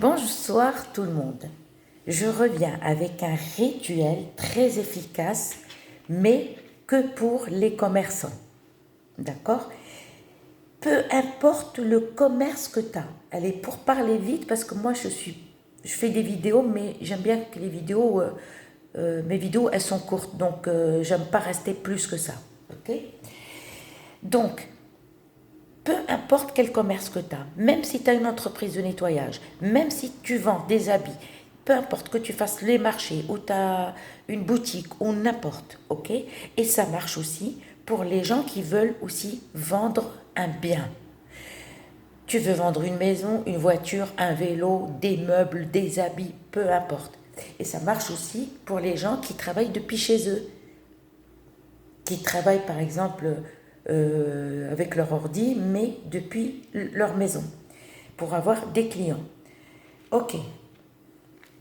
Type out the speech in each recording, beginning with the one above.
Bonsoir tout le monde. Je reviens avec un rituel très efficace, mais que pour les commerçants. D'accord? Peu importe le commerce que tu as. Allez, pour parler vite, parce que moi je fais des vidéos, mais j'aime bien que mes vidéos, elles sont courtes, donc j'aime pas rester plus que ça. Ok? Donc, peu importe quel commerce que tu as, même si tu as une entreprise de nettoyage, même si tu vends des habits, peu importe que tu fasses les marchés ou tu as une boutique ou n'importe, ok? Et ça marche aussi pour les gens qui veulent aussi vendre un bien. Tu veux vendre une maison, une voiture, un vélo, des meubles, des habits, peu importe. Et ça marche aussi pour les gens qui travaillent depuis chez eux, qui travaillent par exemple avec leur ordi, mais depuis leur maison, pour avoir des clients. Ok.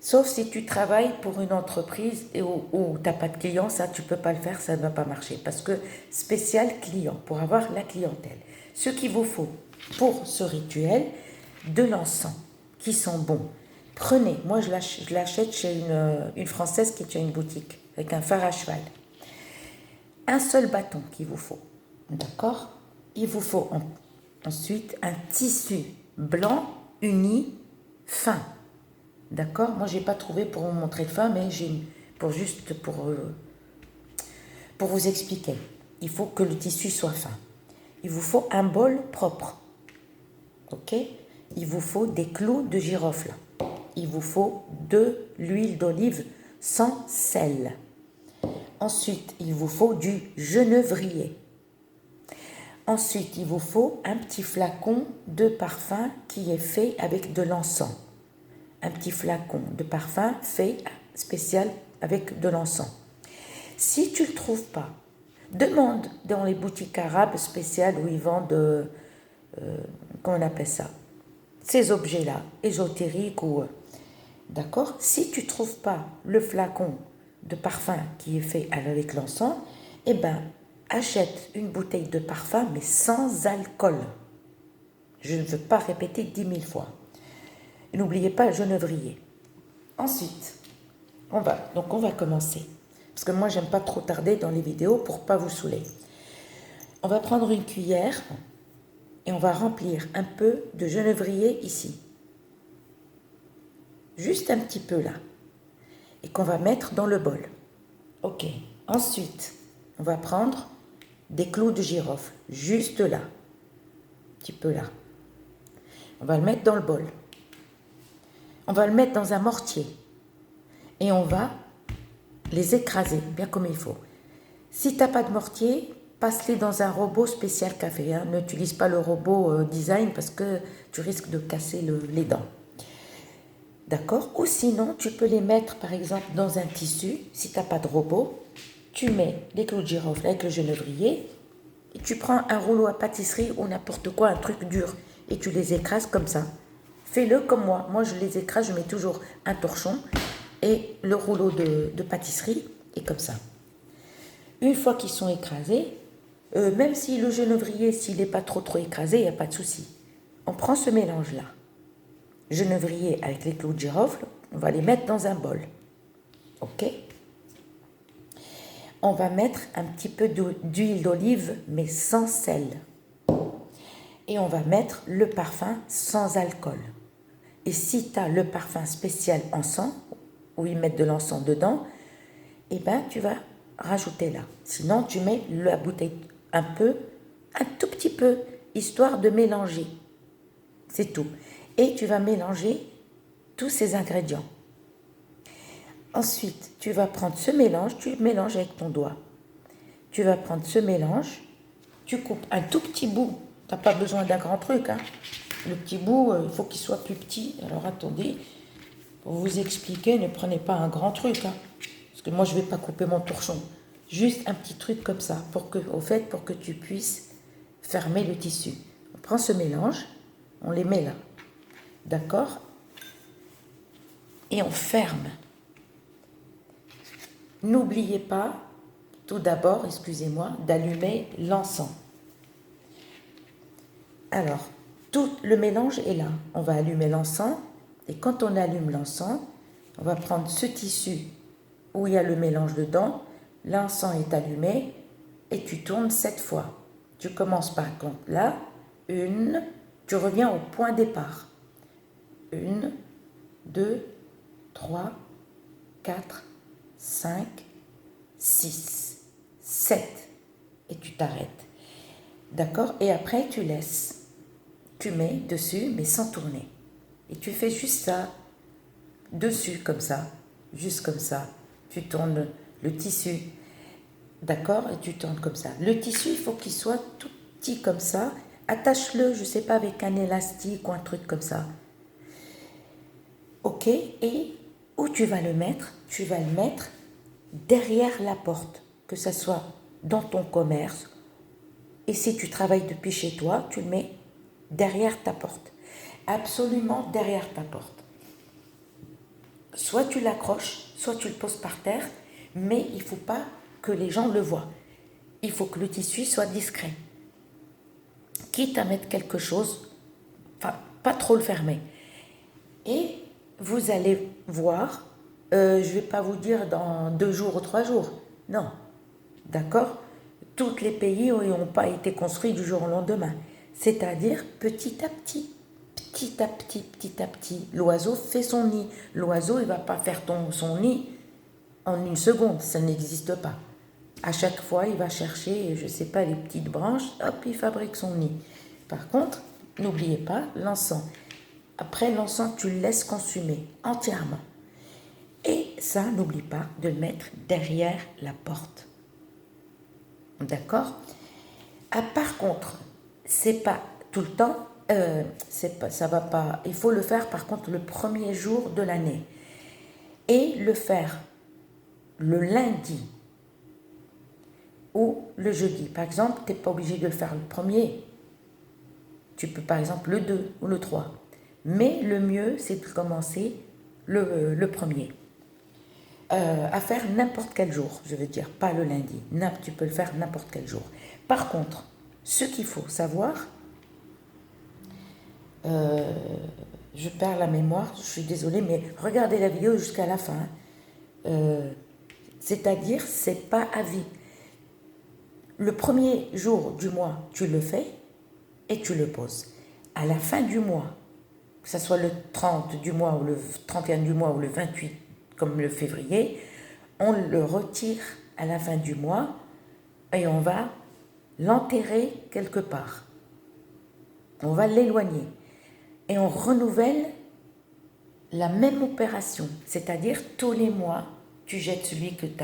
Sauf si tu travailles pour une entreprise et où tu n'as pas de clients, ça tu ne peux pas le faire, ça ne va pas marcher. Parce que spécial client, pour avoir la clientèle. Ce qu'il vous faut pour ce rituel, de l'encens, qui sont bons. Prenez, moi je l'achète chez une Française qui tient une boutique, avec un phare à cheval. Un seul bâton qu'il vous faut. D'accord? Il vous faut ensuite un tissu blanc uni fin. D'accord? Moi, je n'ai pas trouvé pour vous montrer le fin, mais j'ai pour vous expliquer. Il faut que le tissu soit fin. Il vous faut un bol propre. Ok? Il vous faut des clous de girofle. Il vous faut de l'huile d'olive sans sel. Ensuite, il vous faut du genévrier. Ensuite, il vous faut un petit flacon de parfum qui est fait avec de l'encens. Un petit flacon de parfum fait spécial avec de l'encens. Si tu ne le trouves pas, demande dans les boutiques arabes spéciales où ils vendent, comment on appelle ça, ces objets-là, ésotériques ou... D'accord? Si tu ne trouves pas le flacon de parfum qui est fait avec l'encens, eh bien, achète une bouteille de parfum, mais sans alcool. Je ne veux pas répéter 10 000 fois. N'oubliez pas le genévrier. Ensuite, on va commencer. Parce que moi, j'aime pas trop tarder dans les vidéos pour pas vous saouler. On va prendre une cuillère et on va remplir un peu de genévrier ici. Juste un petit peu là. Et qu'on va mettre dans le bol. Ok. Ensuite, on va prendre des clous de girofle. Juste là. Un petit peu là. On va le mettre dans le bol. On va le mettre dans un mortier. Et on va les écraser bien comme il faut. Si tu n'as pas de mortier, passe-les dans un robot spécial café. Hein. N'utilise pas le robot design parce que tu risques de casser les dents. D'accord? Ou sinon, tu peux les mettre par exemple dans un tissu. Si tu n'as pas de robot, tu mets les clous de girofle avec le genévrier et tu prends un rouleau à pâtisserie ou n'importe quoi, un truc dur, et tu les écrases comme ça. Fais-le comme moi. Moi, je les écrase, je mets toujours un torchon et le rouleau de pâtisserie, et comme ça. Une fois qu'ils sont écrasés, même si le genévrier, s'il n'est pas trop écrasé, il n'y a pas de souci. On prend ce mélange-là. Genévrier avec les clous de girofle, on va les mettre dans un bol. Ok? On va mettre un petit peu d'huile d'olive, mais sans sel. Et on va mettre le parfum sans alcool. Et si tu as le parfum spécial encens, où ils mettent de l'encens dedans, eh ben tu vas rajouter là. Sinon, tu mets la bouteille un tout petit peu, histoire de mélanger. C'est tout. Et tu vas mélanger tous ces ingrédients. Ensuite, tu vas prendre ce mélange, tu mélanges avec ton doigt. Tu vas prendre ce mélange, tu coupes un tout petit bout. Tu n'as pas besoin d'un grand truc. Hein. Le petit bout, il faut qu'il soit plus petit. Alors attendez, pour vous expliquer, ne prenez pas un grand truc. Hein. Parce que moi, je ne vais pas couper mon torchon. Juste un petit truc comme ça, pour que tu puisses fermer le tissu. On prend ce mélange, on les met là. D'accord? Et on ferme. N'oubliez pas, tout d'abord, excusez-moi, d'allumer l'encens. Alors, tout le mélange est là. On va allumer l'encens Et quand on allume l'encens, on va prendre ce tissu où il y a le mélange dedans, l'encens est allumé et tu tournes 7 fois. Tu commences par contre là, tu reviens au point départ. 1, 2, 3, 4, 5, 6, 7 et tu t'arrêtes. D'accord? Et après tu laisses. Tu mets dessus mais sans tourner. Et tu fais juste ça, dessus comme ça, juste comme ça. Tu tournes le tissu, d'accord? Et tu tournes comme ça. Le tissu, il faut qu'il soit tout petit comme ça. Attache-le, je ne sais pas, avec un élastique ou un truc comme ça. Ok? Et où tu vas le mettre? Tu vas le mettre derrière la porte, que ce soit dans ton commerce. Et si tu travailles depuis chez toi, tu le mets derrière ta porte. Absolument derrière ta porte. Soit tu l'accroches, soit tu le poses par terre, mais il ne faut pas que les gens le voient. Il faut que le tissu soit discret. Quitte à mettre quelque chose, enfin, pas trop le fermer. Et vous allez voir, je ne vais pas vous dire dans 2 jours ou 3 jours, non, d'accord? Tous les pays n'ont pas été construits du jour au lendemain. C'est-à-dire petit à petit. Petit à petit, petit à petit, l'oiseau fait son nid. L'oiseau, il ne va pas faire son nid en 1 seconde, ça n'existe pas. À chaque fois, il va chercher, je ne sais pas, les petites branches, hop, il fabrique son nid. Par contre, n'oubliez pas l'encens. Après l'encens, tu le laisses consumer entièrement. Et ça, n'oublie pas de le mettre derrière la porte. D'accord? Par contre, c'est pas tout le temps. Ça va pas. Il faut le faire par contre le premier jour de l'année et le faire le lundi ou le jeudi. Par exemple, tu n'es pas obligé de le faire le premier. Tu peux par exemple le 2 ou le 3. Mais le mieux, c'est de commencer le premier. À faire n'importe quel jour, je veux dire, pas le lundi. Tu peux le faire n'importe quel jour. Par contre, ce qu'il faut savoir, je perds la mémoire, je suis désolée, mais regardez la vidéo jusqu'à la fin. C'est-à-dire, c'est pas à vie. Le premier jour du mois, tu le fais et tu le poses. À la fin du mois, que ce soit le 30 du mois ou le 31 du mois ou le 28, comme le février, on le retire à la fin du mois et on va l'enterrer quelque part. On va l'éloigner. Et on renouvelle la même opération, c'est-à-dire tous les mois, tu jettes celui que tu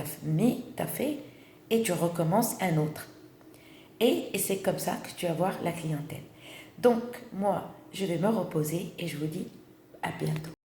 as fait et tu recommences un autre. Et c'est comme ça que tu vas voir la clientèle. Donc, moi, je vais me reposer et je vous dis à bientôt.